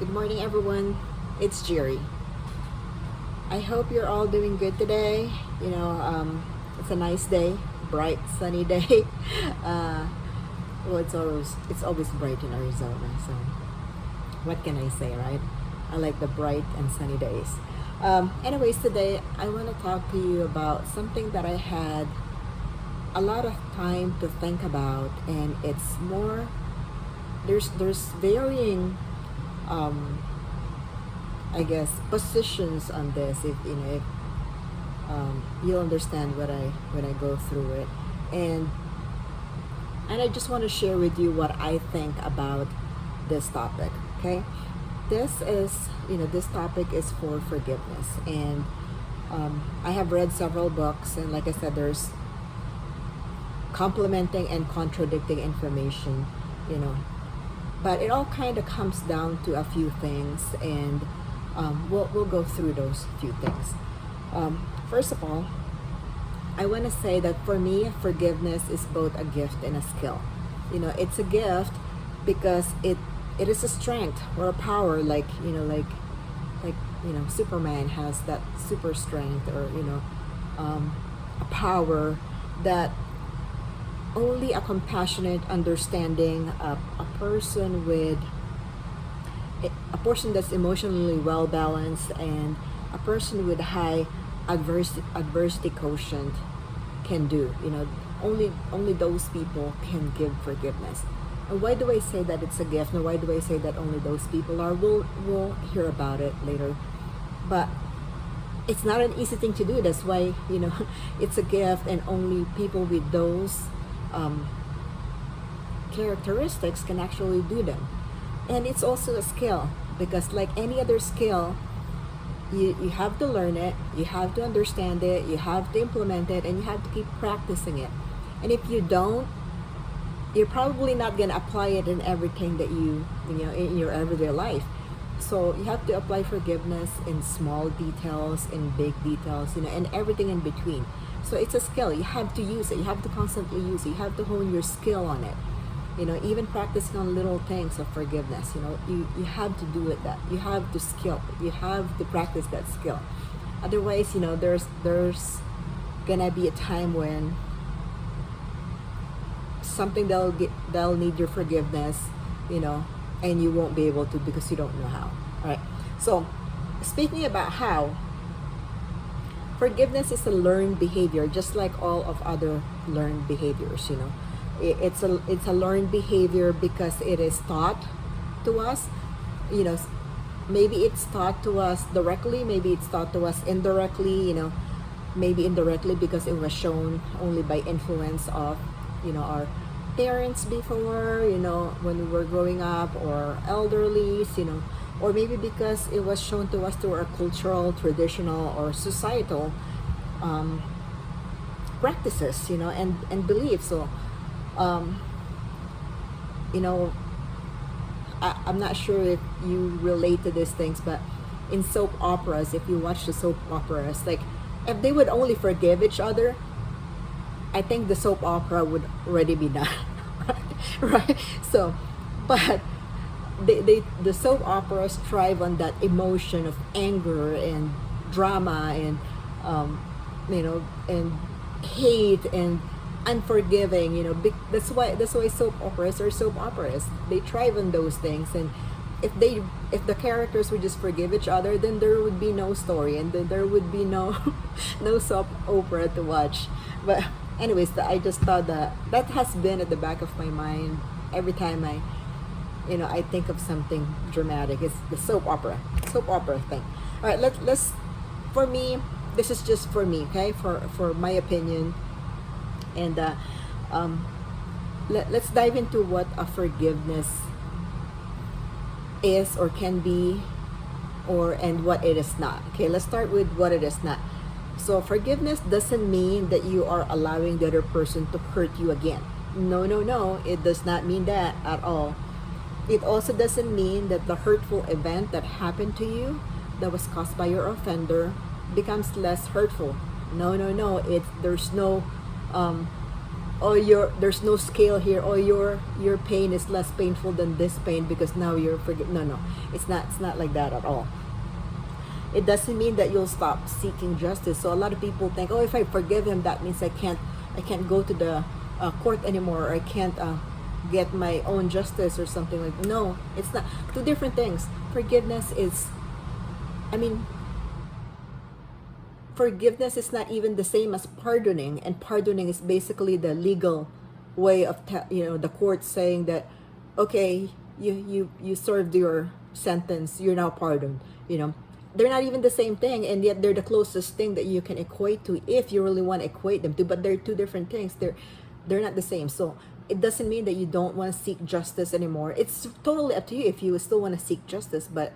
Good morning, everyone. It's Geri. I hope you're all doing good today. It's a nice day, bright, sunny day. Uh, well, it's always bright in Arizona. So, what can I say, right? I like the bright and sunny days. Anyways, today I want to talk to you about something that I had a lot of time to think about, and it's more. There's varying um, I guess positions on this. If you'll understand what I when I go through it, and I just want to share with you what I think about this topic. Okay, this topic is for forgiveness, and I have read several books, and like I said, there's complementing and contradicting information. You know, but it all kind of comes down to a few things, and we'll go through those few things. First of all, I want to say that for me, forgiveness is both a gift and a skill. It's a gift because it is a strength or a power, like Superman has that super strength, or a power that only a compassionate, understanding, a person with a person that's emotionally well balanced, and a person with high adversity quotient can do. Only those people can give forgiveness. And why do I say that it's a gift? And why do I say that only those people are? We'll hear about it later. But it's not an easy thing to do. That's why it's a gift, and only people with those characteristics can actually do them. And it's also a skill, because like any other skill, you have to learn it, you have to understand it, you have to implement it, and you have to keep practicing it. And if you don't, you're probably not going to apply it in everything that in your everyday life. So you have to apply forgiveness in small details, in big details, and everything in between. So it's a skill. You have to use it. You have to constantly use it. You have to hone your skill on it. Even practicing on little things of forgiveness. You have to do it. That you have to skill. You have to practice that skill. Otherwise, there's gonna be a time when something that'll need your forgiveness, and you won't be able to because you don't know how. All right. So, speaking about how, forgiveness is a learned behavior, just like all of other learned behaviors. It's a learned behavior because it is taught to us. Maybe it's taught to us directly, maybe it's taught to us indirectly. Maybe indirectly because it was shown only by influence of our parents before, when we were growing up, or elderlies, or maybe because it was shown to us through our cultural, traditional, or societal practices, and beliefs. So, I'm not sure if you relate to these things, but in soap operas, if you watch the soap operas, like, if they would only forgive each other, I think the soap opera would already be done. right? So, but the soap operas thrive on that emotion of anger and drama, and and hate and unforgiving. That's why soap operas are soap operas. They thrive on those things. And if the characters would just forgive each other, then there would be no story, and then there would be no no soap opera to watch. But anyways, I just thought that has been at the back of my mind every time I think of something dramatic. It's the soap opera thing. All right, let's for me, this is just for me, okay, for my opinion. And let's dive into what a forgiveness is, or can be, and what it is not. Okay, let's start with what it is not. So forgiveness doesn't mean that you are allowing the other person to hurt you again. No, it does not mean that at all. It also doesn't mean that the hurtful event that happened to you, that was caused by your offender, becomes less hurtful. No. There's no oh, there's no scale here, oh, your pain is less painful than this pain because now you're forgive. No, it's not like that at all. It doesn't mean that you'll stop seeking justice. So a lot of people think, oh, if I forgive him, that means I can't go to the court anymore, or I can't get my own justice or something like. No, it's not. Two different things. Forgiveness is, I mean, forgiveness is not even the same as pardoning, and pardoning is basically the legal way of the court saying that, okay, you served your sentence, you're now pardoned. They're not even the same thing, and yet they're the closest thing that you can equate to, if you really want to equate them to. But they're two different things. They're not the same. So it doesn't mean that you don't want to seek justice anymore. It's totally up to you if you still want to seek justice, but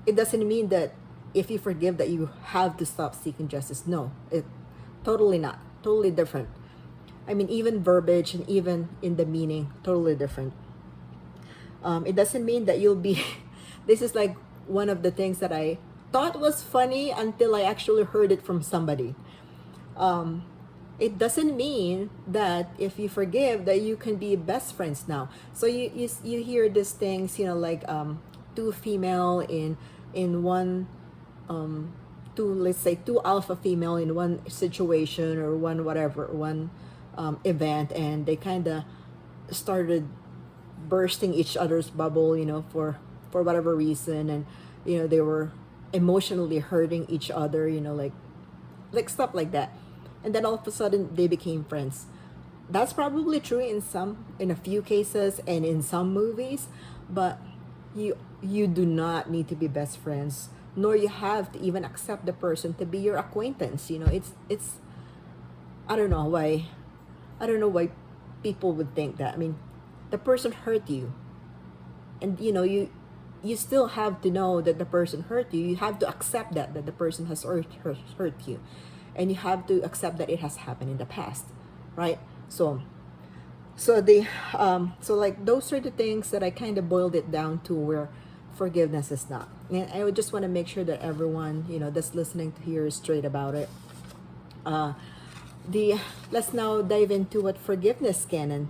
it doesn't mean that if you forgive that you have to stop seeking justice. No, it totally not. Totally different. I mean, even verbiage and even in the meaning, totally different. It doesn't mean that you'll be this is like one of the things that I thought was funny until I actually heard it from somebody. It doesn't mean that if you forgive that you can be best friends now. So you hear these things, like two female in one two, let's say two alpha female in one situation, or one event, and they kind of started bursting each other's bubble, for whatever reason, and they were emotionally hurting each other, like stuff like that, and then all of a sudden they became friends. That's probably true in a few cases and in some movies, but you do not need to be best friends, nor you have to even accept the person to be your acquaintance. It's I don't know why people would think that. I mean, the person hurt you, and you still have to know that the person hurt you. You have to accept that the person has hurt you, and you have to accept that it has happened in the past, right? So like those are the things that I kind of boiled it down to, where forgiveness is not. And I would just want to make sure that everyone that's listening to here is straight about it. Let's now dive into what forgiveness can and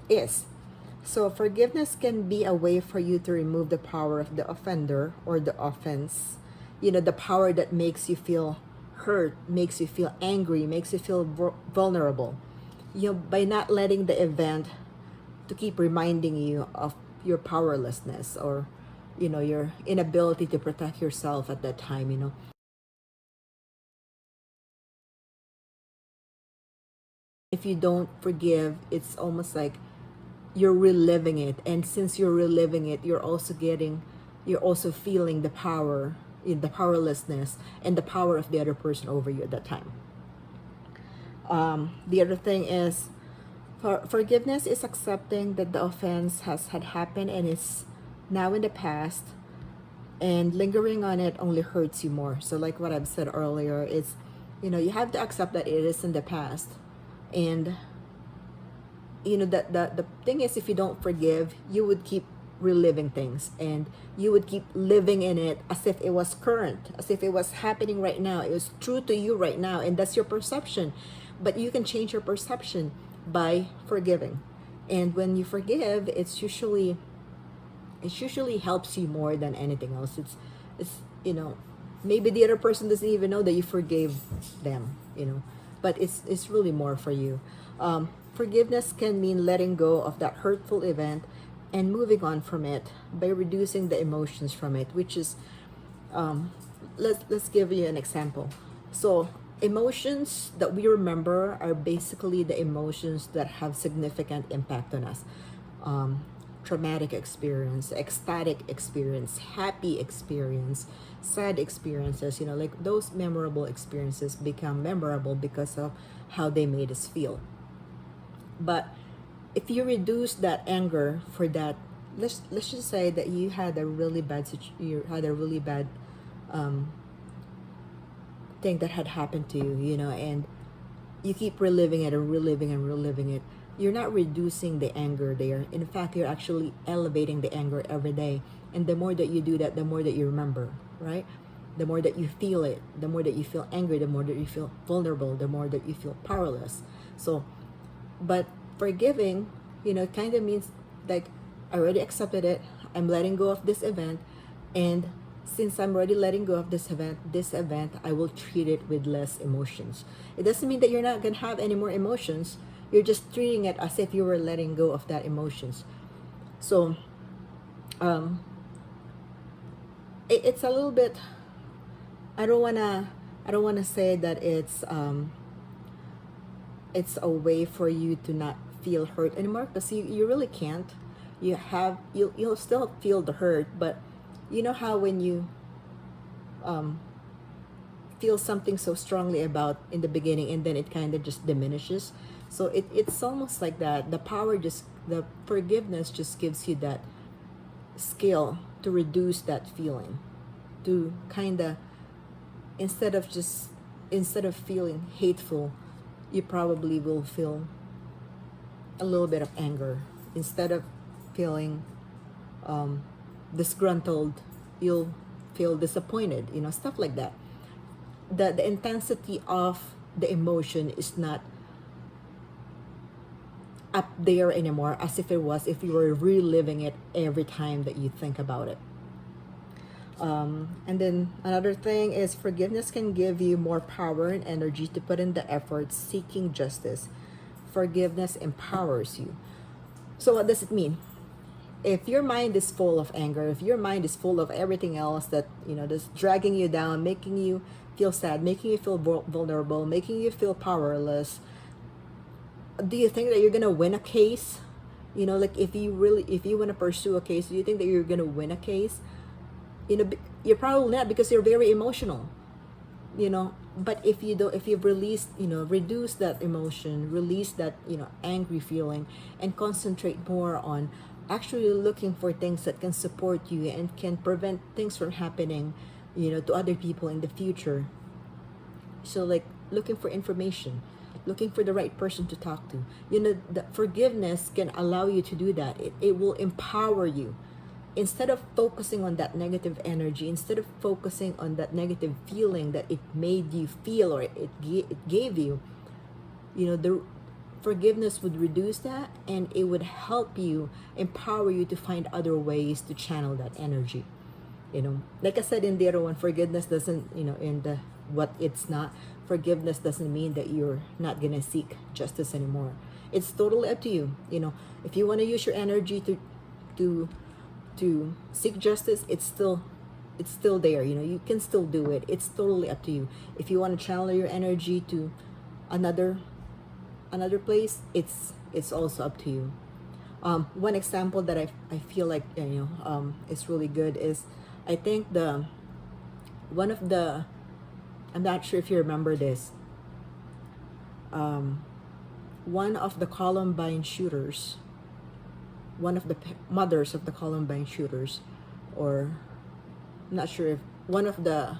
is. So forgiveness can be a way for you to remove the power of the offender or the offense. The power that makes you feel hurt, makes you feel angry, makes you feel vulnerable. By not letting the event to keep reminding you of your powerlessness, or your inability to protect yourself at that time. If you don't forgive, it's almost like you're reliving it, and since you're reliving it, you're also feeling the powerlessness and the power of the other person over you at that time. The other thing is, forgiveness is accepting that the offense had happened and is now in the past, and lingering on it only hurts you more. So like what I've said earlier, it's you have to accept that it is in the past, and that the thing is, if you don't forgive, you would keep reliving things, and you would keep living in it as if it was current, as if it was happening right now, it was true to you right now, and that's your perception. But you can change your perception by forgiving. And when you forgive, it usually helps you more than anything else. It's maybe the other person doesn't even know that you forgave them, but it's really more for you. Forgiveness can mean letting go of that hurtful event and moving on from it by reducing the emotions from it, which is let's give you an example. So emotions that we remember are basically the emotions that have significant impact on us. Traumatic experience, ecstatic experience, happy experience, sad experiences, like those memorable experiences become memorable because of how they made us feel. But if you reduce that anger for that, let's just say that you had a really bad thing that had happened to you, and you keep reliving it and reliving it. You're not reducing the anger there. In fact, you're actually elevating the anger every day. And the more that you do that, the more that you remember, right? The more that you feel it, the more that you feel angry, the more that you feel vulnerable, the more that you feel powerless. So But forgiving, kind of means like, I already accepted it. I'm letting go of this event, and since I'm already letting go of this event, I will treat it with less emotions. It doesn't mean that you're not gonna have any more emotions. You're just treating it as if you were letting go of that emotions. So, um, it's a little bit. I don't wanna. I don't wanna say that it's a way for you to not feel hurt anymore, because you really can't. You'll still feel the hurt, but you know how when you um, feel something so strongly about in the beginning, and then it kind of just diminishes. So it's almost like that. The forgiveness just gives you that skill to reduce that feeling, to kind of, instead of just instead of feeling hateful, you probably will feel a little bit of anger. Instead of feeling um, disgruntled, you'll feel disappointed, stuff like that. The intensity of the emotion is not up there anymore, as if it was if you were reliving it every time that you think about it. And then another thing is, forgiveness can give you more power and energy to put in the effort seeking justice. Forgiveness empowers you. So what does it mean? If your mind is full of anger, if your mind is full of everything else that, just dragging you down, making you feel sad, making you feel vulnerable, making you feel powerless, do you think that you're gonna win a case? Like, if you want to pursue a case, do you think that you're gonna win a case? You're probably not, because you're very emotional. But if you don't, if you've released, reduce that emotion, release that, angry feeling, and concentrate more on actually looking for things that can support you and can prevent things from happening, to other people in the future. So, like, looking for information, looking for the right person to talk to, the forgiveness can allow you to do that. It will empower you. Instead of focusing on that negative energy, instead of focusing on that negative feeling that it made you feel, or it gave you, the forgiveness would reduce that, and it would help you, empower you to find other ways to channel that energy. Like I said in the other one, forgiveness doesn't, in the what it's not, forgiveness doesn't mean that you're not gonna seek justice anymore. It's totally up to you. If you want to use your energy to to seek justice, it's still there. You can still do it. It's totally up to you. If you want to channel your energy to another place, it's also up to you. One example that I feel like, is really good is, I think the one of the I'm not sure if you remember this. One of the Columbine shooters, one of the mothers of the Columbine shooters, or I'm not sure if one of the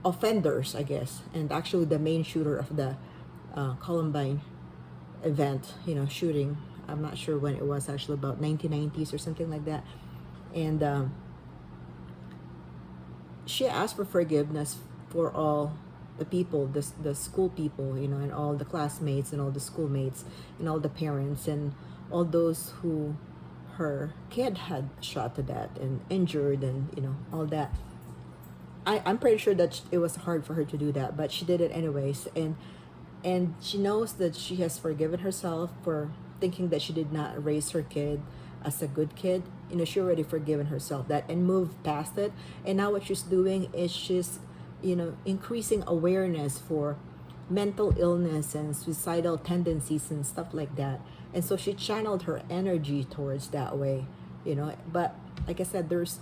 offenders, I guess, and actually the main shooter of the Columbine event, shooting. I'm not sure when it was, actually about 1990s or something like that. And she asked for forgiveness for all the people, the school people, and all the classmates and all the schoolmates and all the parents and all those who her kid had shot to death and injured, and all that. I'm pretty sure that it was hard for her to do that, but she did it anyways. And she knows that she has forgiven herself for thinking that she did not raise her kid as a good kid. She already forgiven herself that and moved past it. And now what she's doing is she's increasing awareness for mental illness and suicidal tendencies and stuff like that. And so she channeled her energy towards that way. But like I said, there's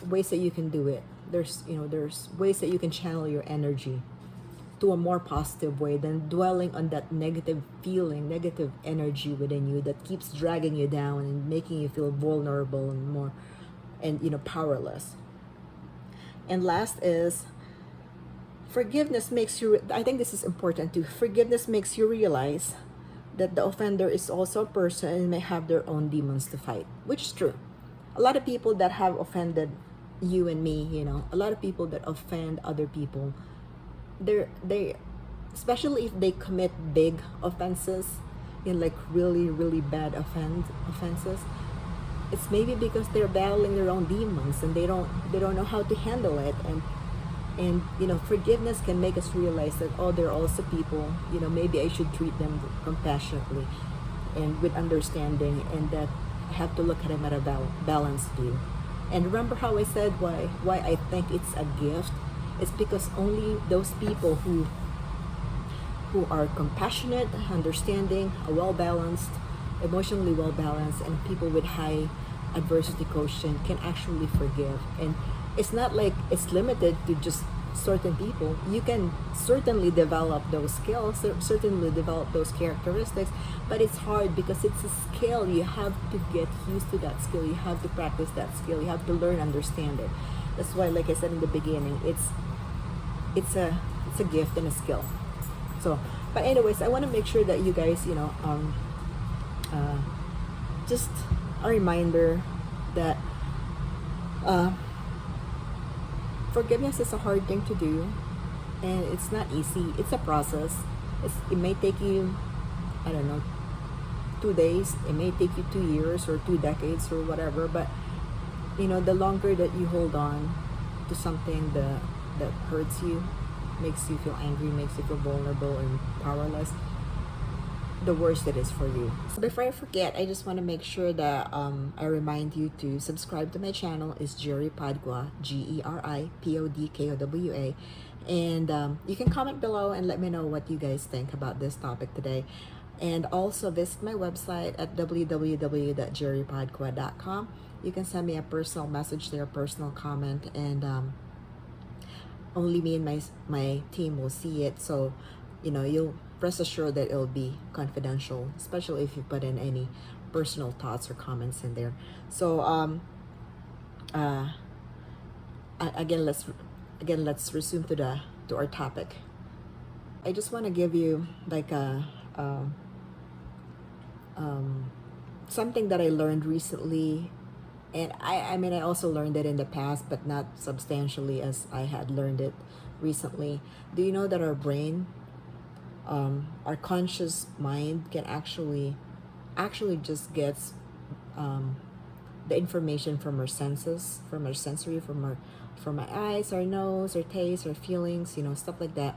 ways that you can do it. There's ways that you can channel your energy to a more positive way than dwelling on that negative feeling, negative energy within you that keeps dragging you down and making you feel vulnerable and more, and powerless. And last is, forgiveness makes you, I think this is important too, forgiveness makes you realize that the offender is also a person and may have their own demons to fight, which is true. A lot of people that have offended you and me, a lot of people that offend other people, they especially if they commit big offenses, in like really really bad offenses, it's maybe because they're battling their own demons and they don't know how to handle it. And forgiveness can make us realize that, oh, they're also people. Maybe I should treat them compassionately and with understanding, and that I have to look at them at a balanced view. And remember how I said why I think it's a gift? It's because only those people who are compassionate, understanding, well balanced, emotionally well balanced, and people with high adversity quotient can actually forgive. And it's not like it's limited to just certain people. You can certainly develop those skills, certainly develop those characteristics, but it's hard because it's a skill. You have to get used to that skill. You have to practice that skill. You have to learn, understand it. That's why, like I said in the beginning, it's a gift and a skill. So, but anyways, I want to make sure that you guys, just a reminder that forgiveness is a hard thing to do, and it's not easy. It's a process. It may take you, I don't know, 2 days. It may take you 2 years or 2 decades or whatever. But the longer that you hold on to something that hurts you, makes you feel angry, makes you feel vulnerable and powerless, the worse it is for you. So before I forget, I just want to make sure that I remind you to subscribe to my channel. It's Geri Podkowa, GeriPodkowa, and you can comment below and let me know what you guys think about this topic today. And also visit my website at www.geripodkowa.com. You can send me a personal message there, personal comment, and only me and my team will see it. So you'll rest assured that it'll be confidential, especially if you put in any personal thoughts or comments in there. So again, let's resume to our topic. I just want to give you like something that I learned recently. And I mean, I also learned it in the past, but not substantially as I had learned it recently. Do you know that our brain, our conscious mind, can actually just gets the information from our senses, from our sensory, from our eyes, our nose, our taste, our feelings, stuff like that.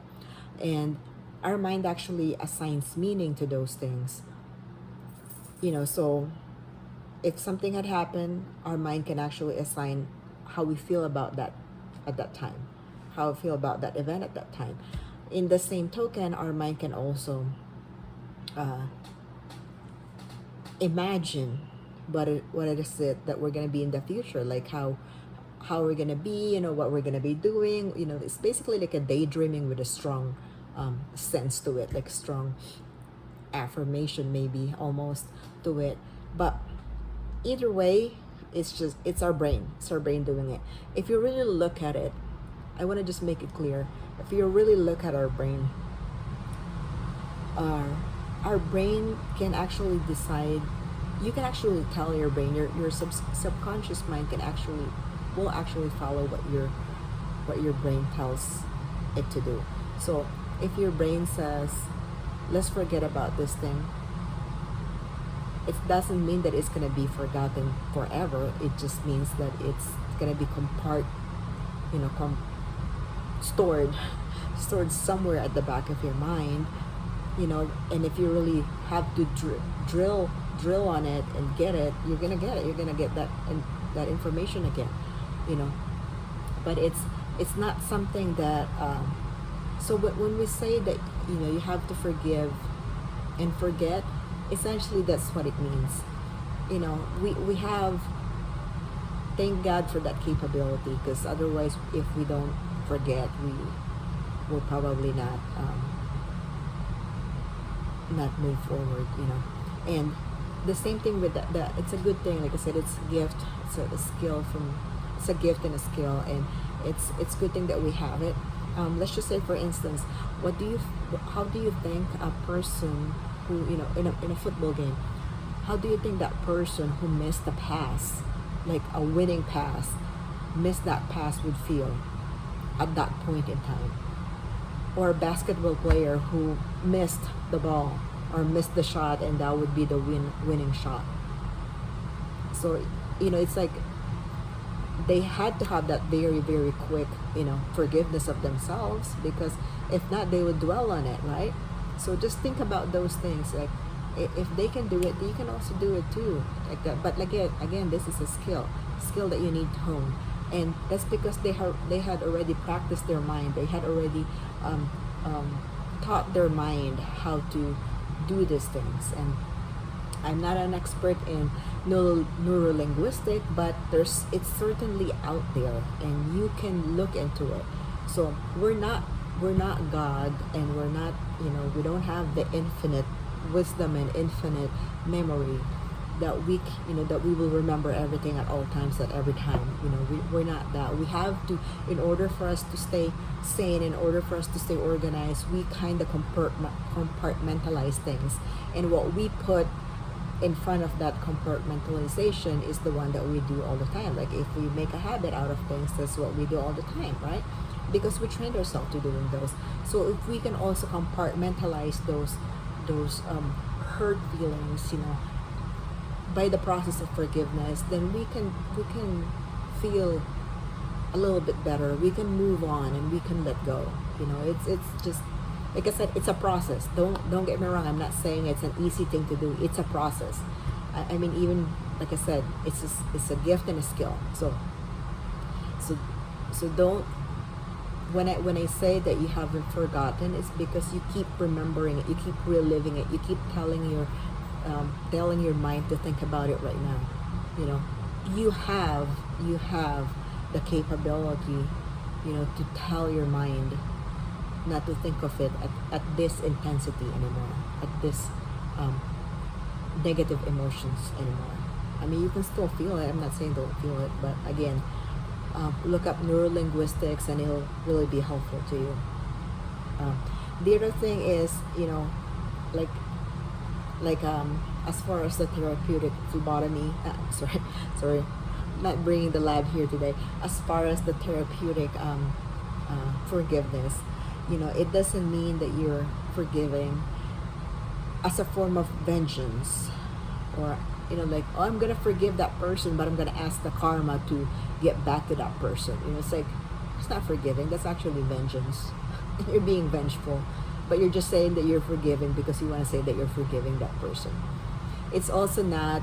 And our mind actually assigns meaning to those things. So if something had happened, our mind can actually assign how we feel about that at that time, how we feel about that event at that time. In the same token, our mind can also imagine what it is that we're going to be in the future, like how we're going to be, what we're going to be doing. It's basically like a daydreaming with a strong sense to it, like strong affirmation maybe almost to it. But either way, it's our brain doing it. If you really look at it, I want to just make it clear, if you really look at our brain, our brain can actually decide. You can actually tell your brain, your subconscious mind will actually follow what your brain tells it to do. So if your brain says, let's forget about this thing, it doesn't mean that it's going to be forgotten forever. It just means that it's going to be stored somewhere at the back of your mind, and if you really have to drill on it and get it, you're going to get it. You're going to get that information again, but it's not something that so when we say that you have to forgive and forget, essentially that's what it means. We have, thank God for that capability, because otherwise if we don't forget, we will probably not move forward. And the same thing with that it's a good thing. Like I said, it's a gift. It's a skill it's a gift and a skill, and it's a good thing that we have it. Let's just say, for instance, how do you think a person who, in a football game, how do you think that person who missed a pass, like a winning pass, missed that pass would feel at that point in time? Or a basketball player who missed the ball, or miss the shot, and that would be the winning shot. So it's like they had to have that very, very quick, forgiveness of themselves, because if not, they would dwell on it, right? So just think about those things. Like, if they can do it, you can also do it too, like that. But again, this is a skill that you need to hone, and that's because they had already practiced their mind. They had already taught their mind how to do these things. And I'm not an expert in neurolinguistic, but it's certainly out there, and you can look into it. So we're not God, and we're not, we don't have the infinite wisdom and infinite memory that that we will remember everything at all times, at every time. We're not that. We have to, in order for us to stay sane, in order for us to stay organized, we kind of compartmentalize things, and what we put in front of that compartmentalization is the one that we do all the time. Like, if we make a habit out of things, that's what we do all the time, right? Because we trained ourselves to doing those. So if we can also compartmentalize those hurt feelings, by the process of forgiveness, then we can feel a little bit better. We can move on, and we can let go. It's just, like I said, it's a process. Don't get me wrong. I'm not saying it's an easy thing to do. It's a process. I mean, even like I said, it's a gift and a skill. So don't. When I say that you haven't forgotten, it's because you keep remembering it. You keep reliving it. You keep telling your mind to think about it right now. You have the capability, to tell your mind not to think of it at this intensity anymore, at this negative emotions anymore. I mean, you can still feel it. I'm not saying don't feel it, but again, look up neurolinguistics, and it'll really be helpful to you. The other thing is, like as far as the therapeutic phlebotomy, sorry, not bringing the lab here today. As far as the therapeutic forgiveness, it doesn't mean that you're forgiving as a form of vengeance, or like, oh, I'm gonna forgive that person, but I'm gonna ask the karma to get back to that person. It's like, it's not forgiving. That's actually vengeance. You're being vengeful, but you're just saying that you're forgiving because you want to say that you're forgiving that person. It's also not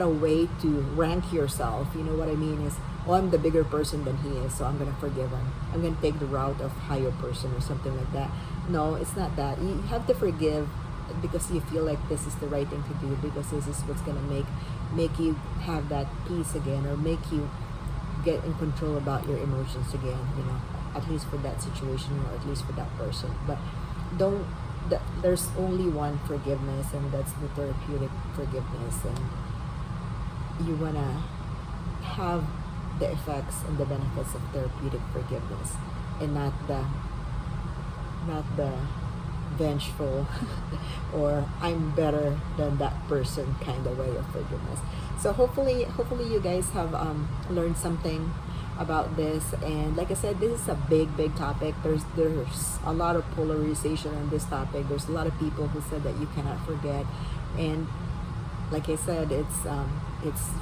a way to rank yourself. You know what I mean? Is, oh, I'm the bigger person than he is, so I'm gonna forgive him. I'm gonna take the route of higher person or something like that. No, it's not that. You have to forgive because you feel like this is the right thing to do, because this is what's gonna make you have that peace again, or make you get in control about your emotions again. At least for that situation, or at least for that person. But there's only one forgiveness, and that's the therapeutic forgiveness, and you wanna have the effects and the benefits of therapeutic forgiveness, and not the vengeful or I'm better than that person kind of way of forgiveness. So hopefully you guys have learned something about this. And like I said, this is a big topic. There's a lot of polarization on this topic. There's a lot of people who said that you cannot forget, and like I said, it's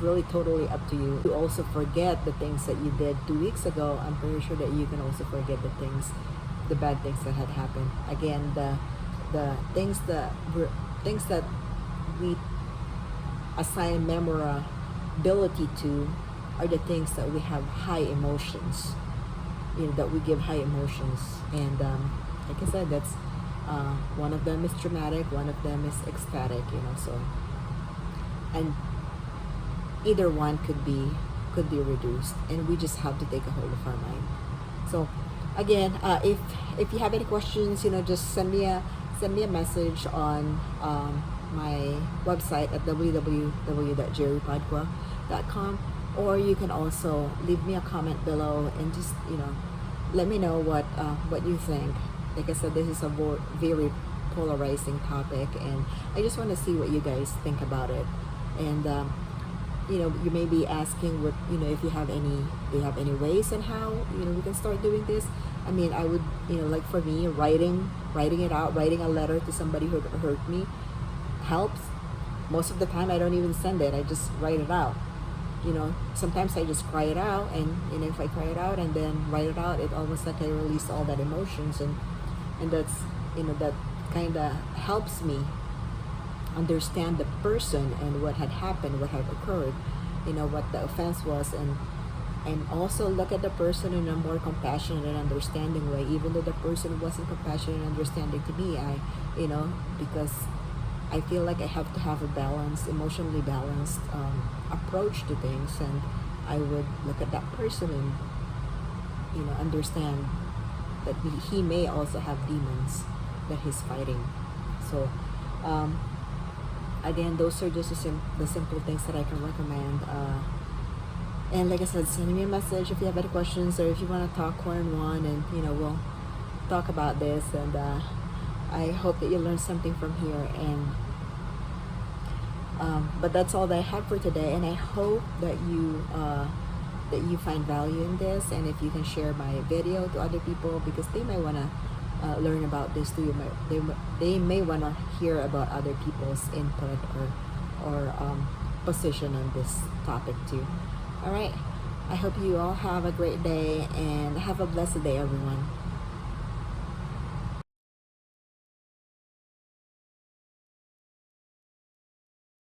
really totally up to you. You also forget the things that you did 2 weeks ago. I'm pretty sure that you can also forget the bad things that had happened. Again, the things that we assign memorability to are the things that we have high emotions, that we give high emotions. And like I said, that's one of them is traumatic, one of them is ecstatic. So, and either one could be reduced, and we just have to take a hold of our mind. So again, if you have any questions, just send me a message on my website at www.geripodkowa.com, or you can also leave me a comment below and just let me know what you think. Like I said, this is a very polarizing topic, and I just want to see what you guys think about it. And you may be asking what if you have any ways on how we can start doing this. I mean, I would like, for me, writing writing it out, writing a letter to somebody who hurt me helps. Most of the time I don't even send it, I just write it out. Sometimes I just cry it out, and if I cry it out and then write it out, it almost like I release all that emotions, and that's that kind of helps me understand the person and what had happened, what had occurred, what the offense was, and also look at the person in a more compassionate and understanding way, even though the person wasn't compassionate and understanding to me. Because I feel like I have to have a balanced, emotionally balanced approach to things, and I would look at that person and understand that he may also have demons that he's fighting. So again, those are just the simple things that I can recommend. And like I said, send me a message if you have any questions, or if you want to talk one-on-one, and we'll talk about this. And I hope that you learned something from here. And but that's all that I have for today. And I hope that you find value in this, and if you can share my video to other people, because they might want to learn about this too. They may want to hear about other people's input or position on this topic too. All right. I hope you all have a great day, and have a blessed day, everyone.